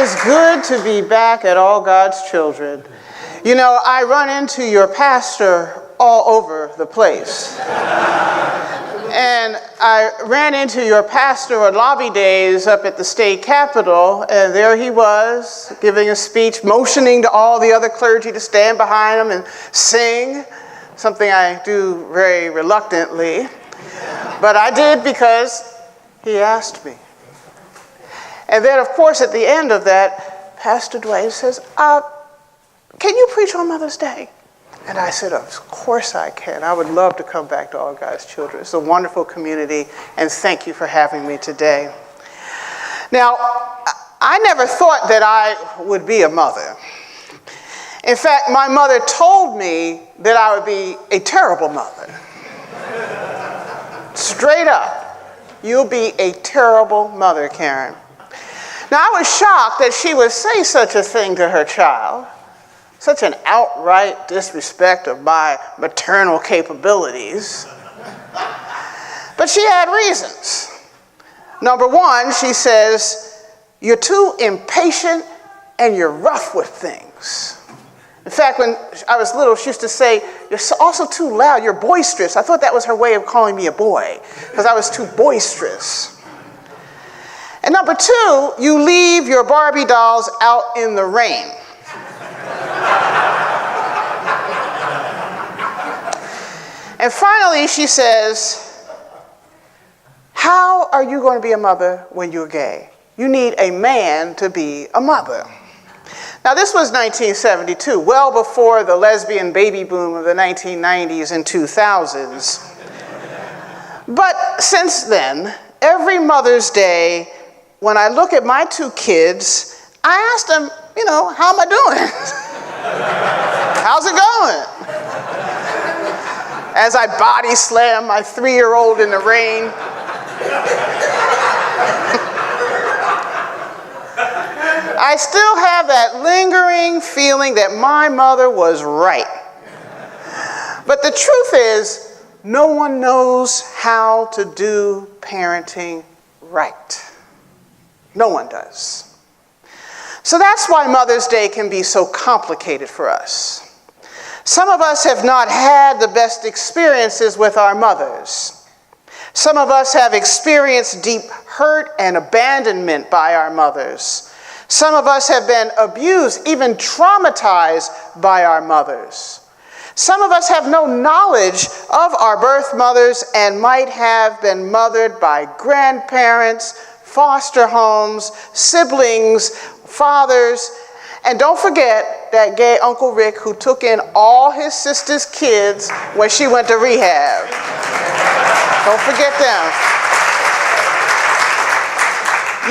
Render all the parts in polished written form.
is good to be back at All God's Children. You know, I run into your pastor all over the place. And I ran into your pastor on lobby days up at the state capitol, and there he was giving a speech, motioning to all the other clergy to stand behind him and sing, something I do very reluctantly. But I did because he asked me. And then, of course, at the end of that, Pastor Dwayne says, can you preach on Mother's Day? And I said, of course I can. I would love to come back to All God's Children. It's a wonderful community, and thank you for having me today. Now, I never thought that I would be a mother. In fact, my mother told me that I would be a terrible mother. Straight up, you'll be a terrible mother, Karen. Now, I was shocked that she would say such a thing to her child. Such an outright disrespect of my maternal capabilities. But she had reasons. Number one, she says, you're too impatient and you're rough with things. In fact, when I was little, she used to say, you're also too loud, you're boisterous. I thought that was her way of calling me a boy, because I was too boisterous. And number two, you leave your Barbie dolls out in the rain. And finally, she says, how are you going to be a mother when you're gay? You need a man to be a mother. Now, this was 1972, well before the lesbian baby boom of the 1990s and 2000s. But since then, every Mother's Day, when I look at my two kids, I ask them, how am I doing? How's it going? As I body slam my 3-year-old in the rain. I still have that lingering feeling that my mother was right. But the truth is, no one knows how to do parenting right. No one does. So that's why Mother's Day can be so complicated for us. Some of us have not had the best experiences with our mothers. Some of us have experienced deep hurt and abandonment by our mothers. Some of us have been abused, even traumatized by our mothers. Some of us have no knowledge of our birth mothers and might have been mothered by grandparents, foster homes, siblings, fathers, and don't forget that gay Uncle Rick who took in all his sister's kids when she went to rehab. Don't forget them.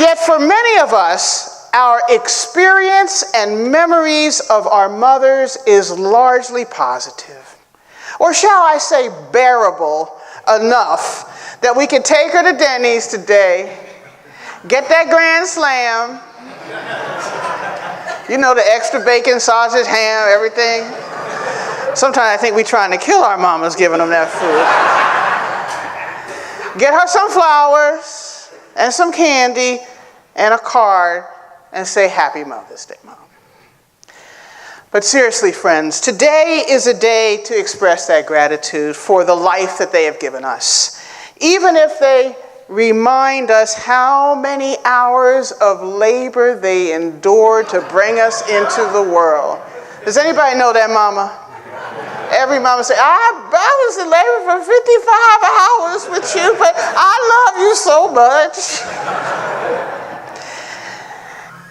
Yet for many of us, our experience and memories of our mothers is largely positive. Or shall I say bearable enough that we can take her to Denny's today, get that Grand Slam, the extra bacon, sausage, ham, everything. Sometimes I think we're trying to kill our mamas giving them that food. Get her some flowers and some candy and a card and say, Happy Mother's Day, Mom. But seriously, friends, today is a day to express that gratitude for the life that they have given us. Even if they remind us how many hours of labor they endured to bring us into the world. Does anybody know that, mama? Every mama say, I was in labor for 55 hours with you, but I love you so much.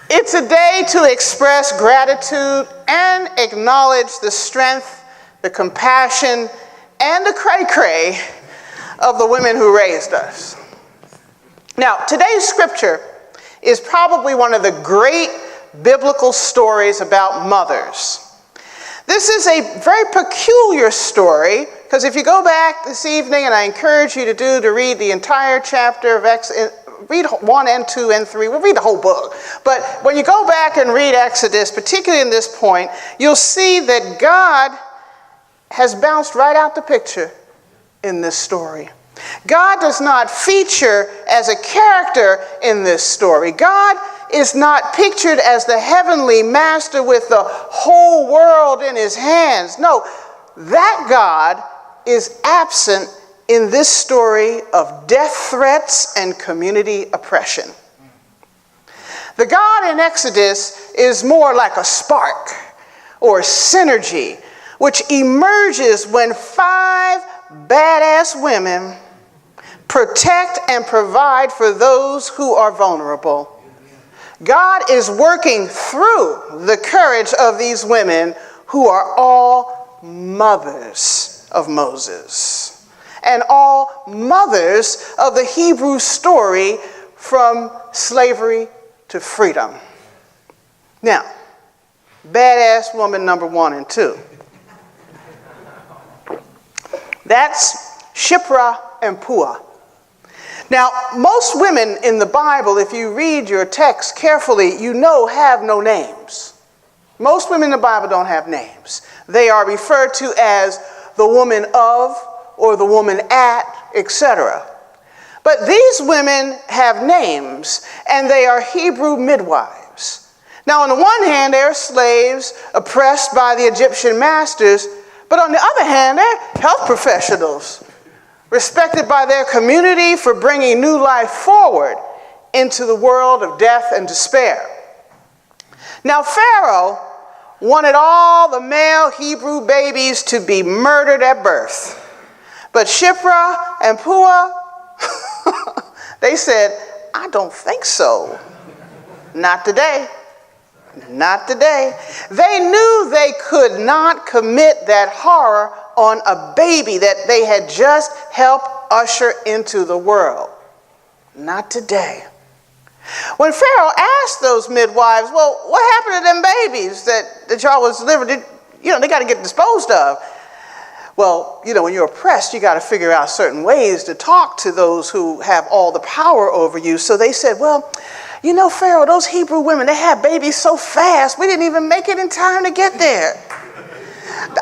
It's a day to express gratitude and acknowledge the strength, the compassion, and the cray-cray of the women who raised us. Now, today's scripture is probably one of the great biblical stories about mothers. This is a very peculiar story, because if you go back this evening, and I encourage you to read the entire chapter of Exodus, read 1 and 2 and 3, we'll read the whole book. But when you go back and read Exodus, particularly in this point, you'll see that God has bounced right out the picture in this story. God does not feature as a character in this story. God is not pictured as the heavenly master with the whole world in his hands. No, that God is absent in this story of death threats and community oppression. The God in Exodus is more like a spark or synergy, which emerges when 5 badass women protect and provide for those who are vulnerable. God is working through the courage of these women who are all mothers of Moses and all mothers of the Hebrew story from slavery to freedom. Now, badass woman number 1 and 2. That's Shiphrah and Puah. Now, most women in the Bible, if you read your text carefully, you know have no names. Most women in the Bible don't have names. They are referred to as the woman of or the woman at, etc. But these women have names, and they are Hebrew midwives. Now, on the one hand, they're slaves oppressed by the Egyptian masters, but on the other hand, they're health professionals, respected by their community for bringing new life forward into the world of death and despair. Now, Pharaoh wanted all the male Hebrew babies to be murdered at birth. But Shiphrah and Puah, they said, I don't think so. Not today. Not today. They knew they could not commit that horror on a baby that they had just helped usher into the world. Not today. When Pharaoh asked those midwives, well, what happened to them babies that y'all was delivering? They got to get disposed of. Well, when you're oppressed, you got to figure out certain ways to talk to those who have all the power over you. So they said, well, Pharaoh, those Hebrew women, they had babies so fast, we didn't even make it in time to get there.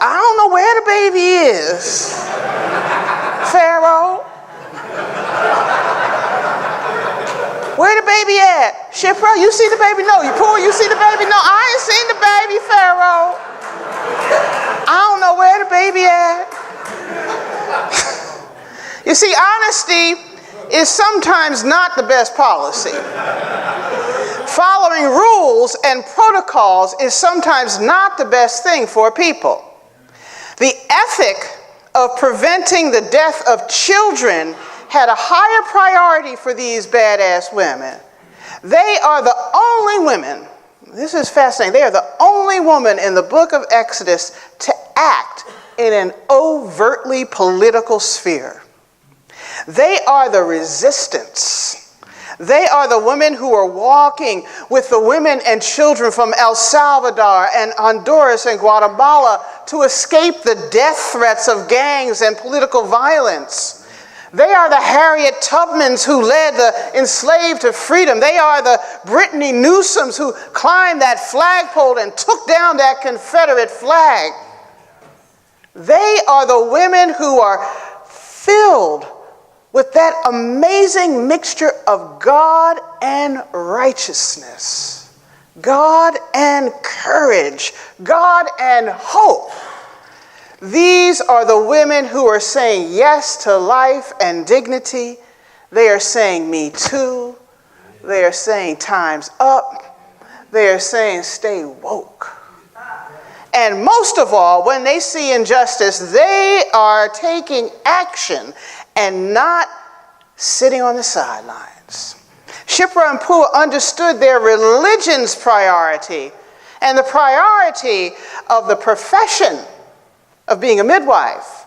I don't know where the baby is. Pharaoh. Where the baby at? Shiphrah, you see the baby? No. Puah, you see the baby? No, I ain't seen the baby, Pharaoh. I don't know where the baby at. You see, honesty is sometimes not the best policy. Following rules and protocols is sometimes not the best thing for people. The ethic of preventing the death of children had a higher priority for these badass women. They are the only women, this is fascinating, they are the only woman in the book of Exodus to act in an overtly political sphere. They are the resistance. They are the women who are walking with the women and children from El Salvador and Honduras and Guatemala to escape the death threats of gangs and political violence. They are the Harriet Tubmans who led the enslaved to freedom. They are the Brittany Newsoms who climbed that flagpole and took down that Confederate flag. They are the women who are filled with that amazing mixture of God and righteousness, God and courage, God and hope. These are the women who are saying yes to life and dignity. They are saying me too. They are saying time's up. They are saying stay woke. And most of all, when they see injustice, they are taking action and not sitting on the sidelines. Shiphrah and Puah understood their religion's priority and the priority of the profession of being a midwife.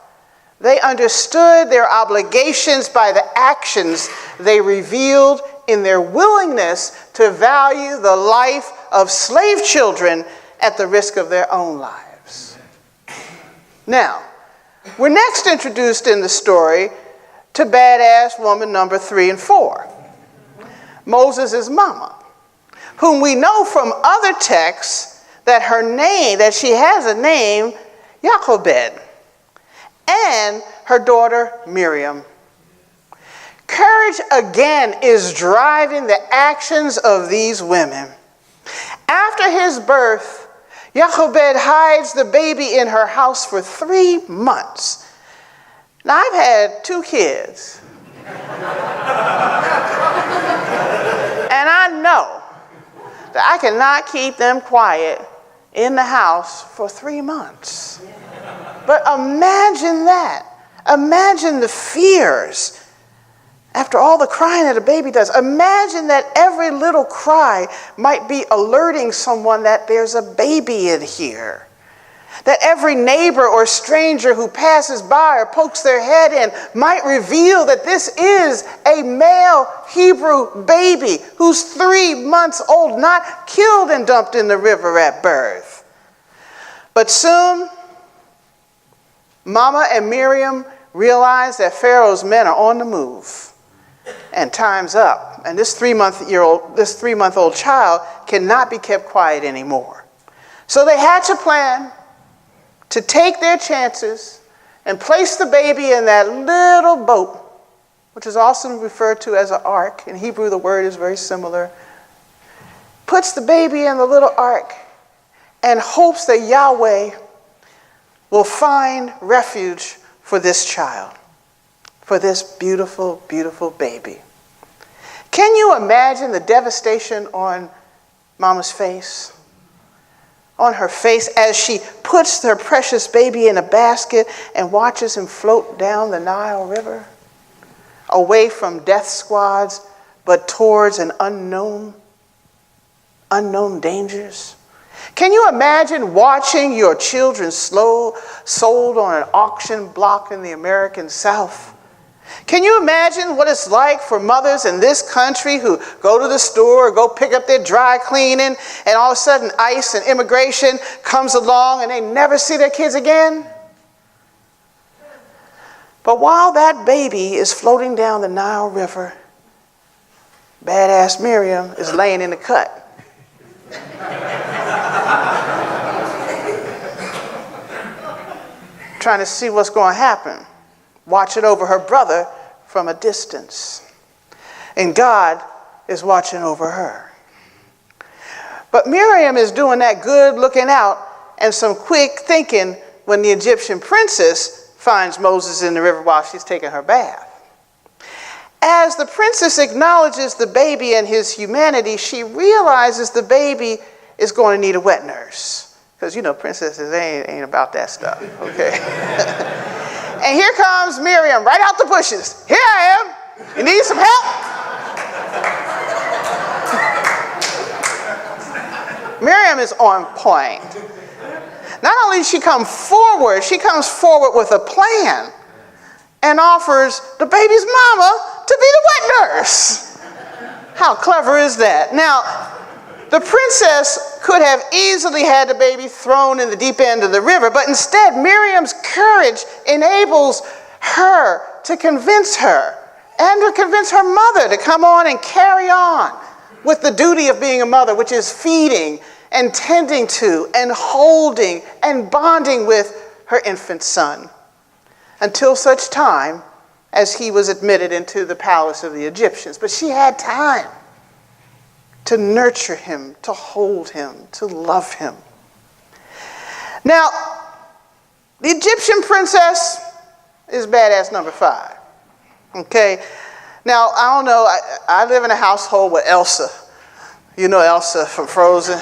They understood their obligations by the actions they revealed in their willingness to value the life of slave children at the risk of their own lives. Now, we're next introduced in the story to badass woman number 3 and 4, Moses' mama, whom we know from other texts that she has a name, Jochebed, and her daughter Miriam. courage again is driving the actions of these women. After his birth, Jochebed hides the baby in her house for 3 months. Now, I've had 2 kids. And I know that I cannot keep them quiet in the house for 3 months. But imagine that. Imagine the fears after all the crying that a baby does. Imagine that every little cry might be alerting someone that there's a baby in here. That every neighbor or stranger who passes by or pokes their head in might reveal that this is a male Hebrew baby who's 3 months old, not killed and dumped in the river at birth. But soon, Mama and Miriam realize that Pharaoh's men are on the move. And time's up. And this 3-month-old child cannot be kept quiet anymore. So they hatch a plan to take their chances and place the baby in that little boat, which is also referred to as an ark. In Hebrew, the word is very similar. Puts the baby in the little ark and hopes that Yahweh will find refuge for this child, for this beautiful, beautiful baby. Can you imagine the devastation on Mama's face? On her face as she puts her precious baby in a basket and watches him float down the Nile River, away from death squads, but towards an unknown dangers. Can you imagine watching your children sold on an auction block in the American South? Can you imagine what it's like for mothers in this country who go to the store or go pick up their dry cleaning, and all of a sudden ICE and immigration comes along and they never see their kids again? But while that baby is floating down the Nile River, badass Miriam is laying in the cut. Trying to see what's going to happen, watching over her brother from a distance. And God is watching over her. But Miriam is doing that good looking out and some quick thinking when the Egyptian princess finds Moses in the river while she's taking her bath. As the princess acknowledges the baby and his humanity, she realizes the baby is going to need a wet nurse. Because, princesses ain't about that stuff, okay? And here comes Miriam right out the bushes. Here I am. You need some help? Miriam is on point. Not only does she come forward with a plan and offers the baby's mama to be the wet nurse. How clever is that? Now, the princess could have easily had the baby thrown in the deep end of the river, but instead Miriam's courage enables her to convince her and to convince her mother to come on and carry on with the duty of being a mother, which is feeding and tending to and holding and bonding with her infant son, until such time as he was admitted into the palace of the Egyptians. But she had time to nurture him, to hold him, to love him. Now, the Egyptian princess is badass number 5. Okay? Now, I don't know, I live in a household with Elsa. You know Elsa from Frozen.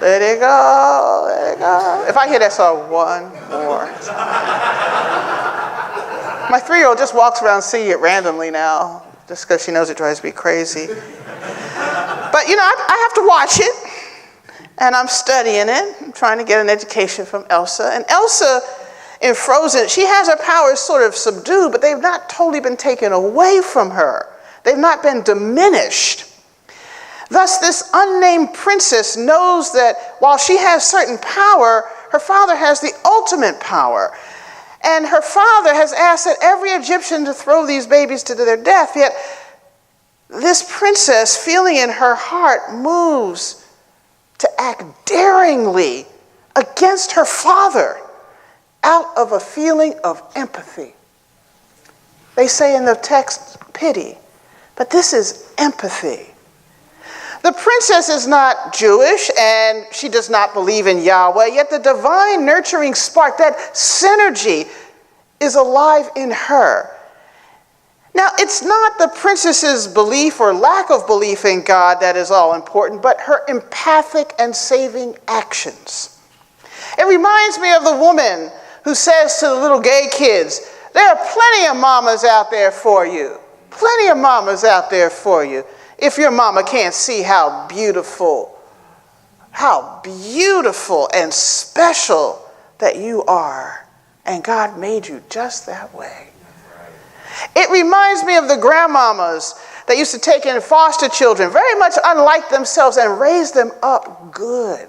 Let it go, let it go. If I hear that song one more time. My 3-year-old just walks around singing it randomly now, just because she knows it drives me crazy. But, I have to watch it, and I'm studying it. I'm trying to get an education from Elsa. And Elsa, in Frozen, she has her powers sort of subdued, but they've not totally been taken away from her. They've not been diminished. Thus, this unnamed princess knows that while she has certain power, her father has the ultimate power. And her father has asked that every Egyptian to throw these babies to their death, yet this princess, feeling in her heart, moves to act daringly against her father out of a feeling of empathy. They say in the text, pity. But this is empathy. The princess is not Jewish and she does not believe in Yahweh, yet the divine nurturing spark, that synergy, is alive in her. Now, it's not the princess's belief or lack of belief in God that is all important, but her empathic and saving actions. It reminds me of the woman who says to the little gay kids, there are plenty of mamas out there for you. Plenty of mamas out there for you. If your mama can't see how beautiful and special that you are, and God made you just that way. It reminds me of the grandmamas that used to take in foster children, very much unlike themselves, and raise them up good.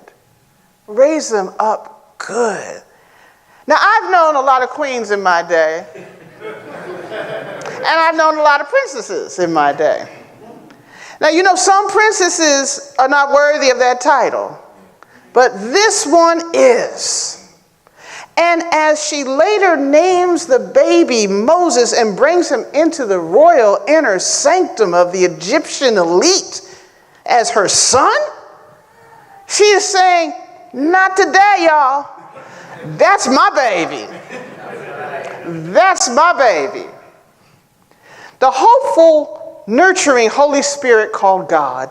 Raise them up good. Now, I've known a lot of queens in my day, and I've known a lot of princesses in my day. Now, you know, some princesses are not worthy of that title, but this one is. And as she later names the baby Moses and brings him into the royal inner sanctum of the Egyptian elite as her son, she is saying, not today, y'all. That's my baby. That's my baby. The hopeful, nurturing Holy Spirit called God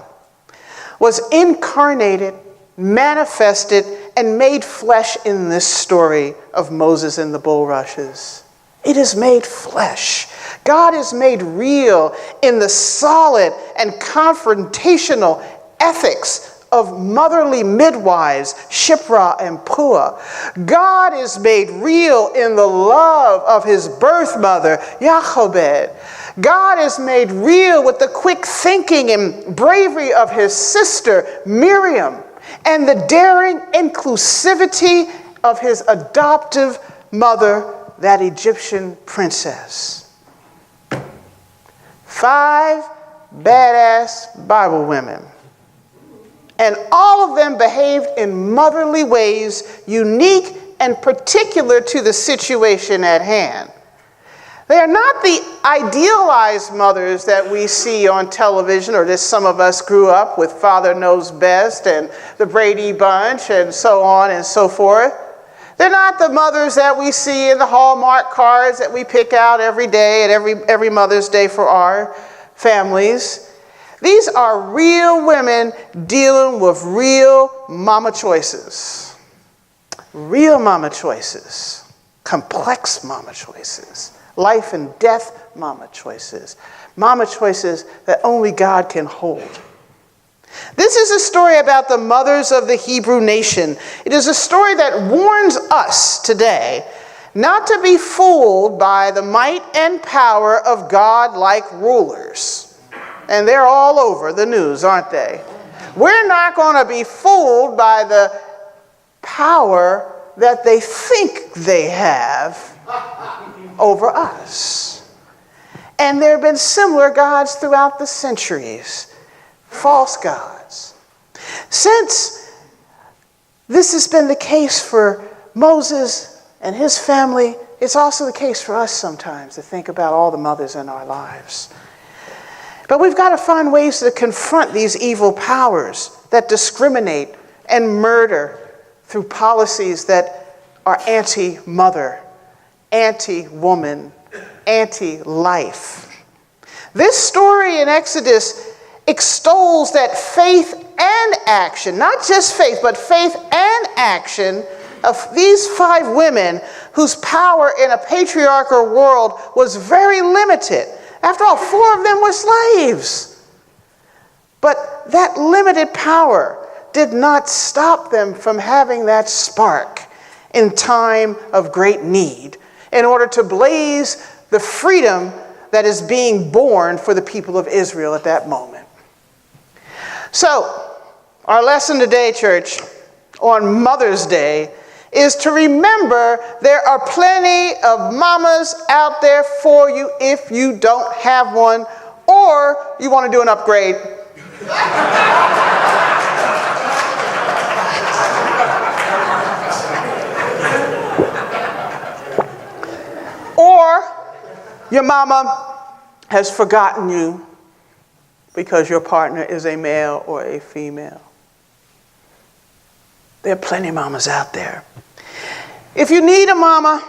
was incarnated, manifested, and made flesh in this story of Moses and the bulrushes. It is made flesh. God is made real in the solid and confrontational ethics of motherly midwives, Shiphrah and Puah. God is made real in the love of his birth mother, Jochebed. God is made real with the quick thinking and bravery of his sister, Miriam, and the daring inclusivity of his adoptive mother, that Egyptian princess. 5 badass Bible women. And all of them behaved in motherly ways, unique and particular to the situation at hand. They are not the idealized mothers that we see on television, or that some of us grew up with Father Knows Best and the Brady Bunch and so on and so forth. They're not the mothers that we see in the Hallmark cards that we pick out every day and every Mother's Day for our families. These are real women dealing with real mama choices. Real mama choices. Complex mama choices. Life and death mama choices. Mama choices that only God can hold. This is a story about the mothers of the Hebrew nation. It is a story that warns us today not to be fooled by the might and power of God-like rulers. And they're all over the news, aren't they? We're not going to be fooled by the power that they think they have over us. And there have been similar gods throughout the centuries, false gods. Since this has been the case for Moses and his family, it's also the case for us sometimes to think about all the mothers in our lives. But we've got to find ways to confront these evil powers that discriminate and murder through policies that are anti-mother, anti-woman, anti-life. This story in Exodus extols that faith and action, not just faith, but faith and action of these 5 women whose power in a patriarchal world was very limited. After all, 4 of them were slaves. But that limited power did not stop them from having that spark in time of great need in order to blaze the freedom that is being born for the people of Israel at that moment. So, our lesson today, church, on Mother's Day, is to remember there are plenty of mamas out there for you if you don't have one, or you want to do an upgrade. Or Your mama has forgotten you because your partner is a male or a female. There are plenty of mamas out there. If you need a mama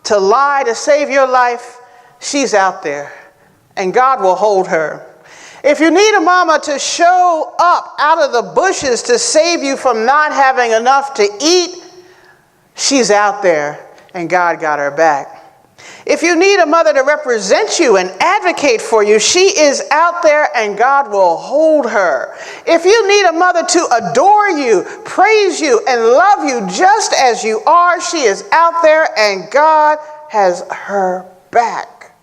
to lie to save your life, she's out there, and God will hold her. If you need a mama to show up out of the bushes to save you from not having enough to eat, she's out there, and God got her back. If you need a mother to represent you and advocate for you, she is out there and God will hold her. If you need a mother to adore you, praise you, and love you just as you are, she is out there and God has her back.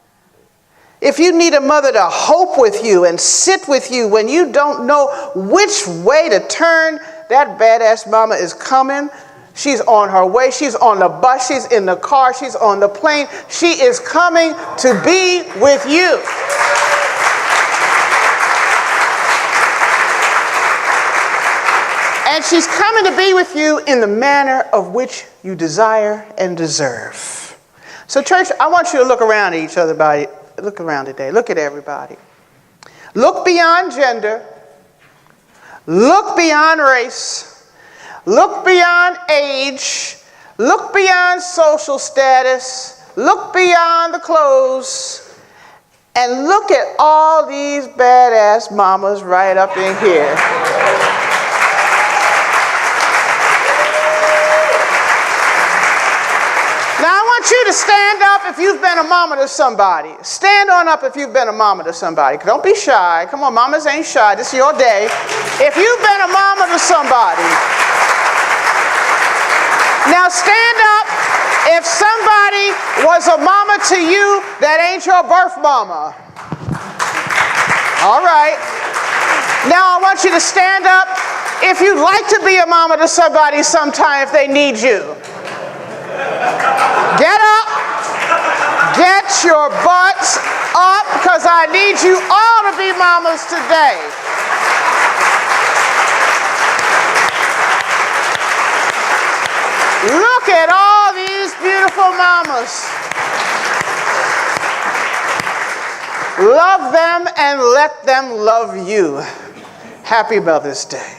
If you need a mother to hope with you and sit with you when you don't know which way to turn, that badass mama is coming. She's on her way. She's on the bus. She's in the car. She's on the plane. She is coming to be with you. And she's coming to be with you in the manner of which you desire and deserve. So, church, I want you to look around at each other. Look around today. Look at everybody. Look beyond gender. Look beyond race. Look beyond age. Look beyond social status. Look beyond the clothes. And look at all these badass mamas right up in here. Now I want you to stand up if you've been a mama to somebody. Stand on up if you've been a mama to somebody. Don't be shy. Come on, mamas ain't shy. This is your day. If you've been a mama to somebody. Now stand up if somebody was a mama to you that ain't your birth mama. All right. Now I want you to stand up if you'd like to be a mama to somebody sometime if they need you. Get up. Get your butts up because I need you all to be mamas today. Look at all these beautiful mamas. Love them and let them love you. Happy Mother's Day.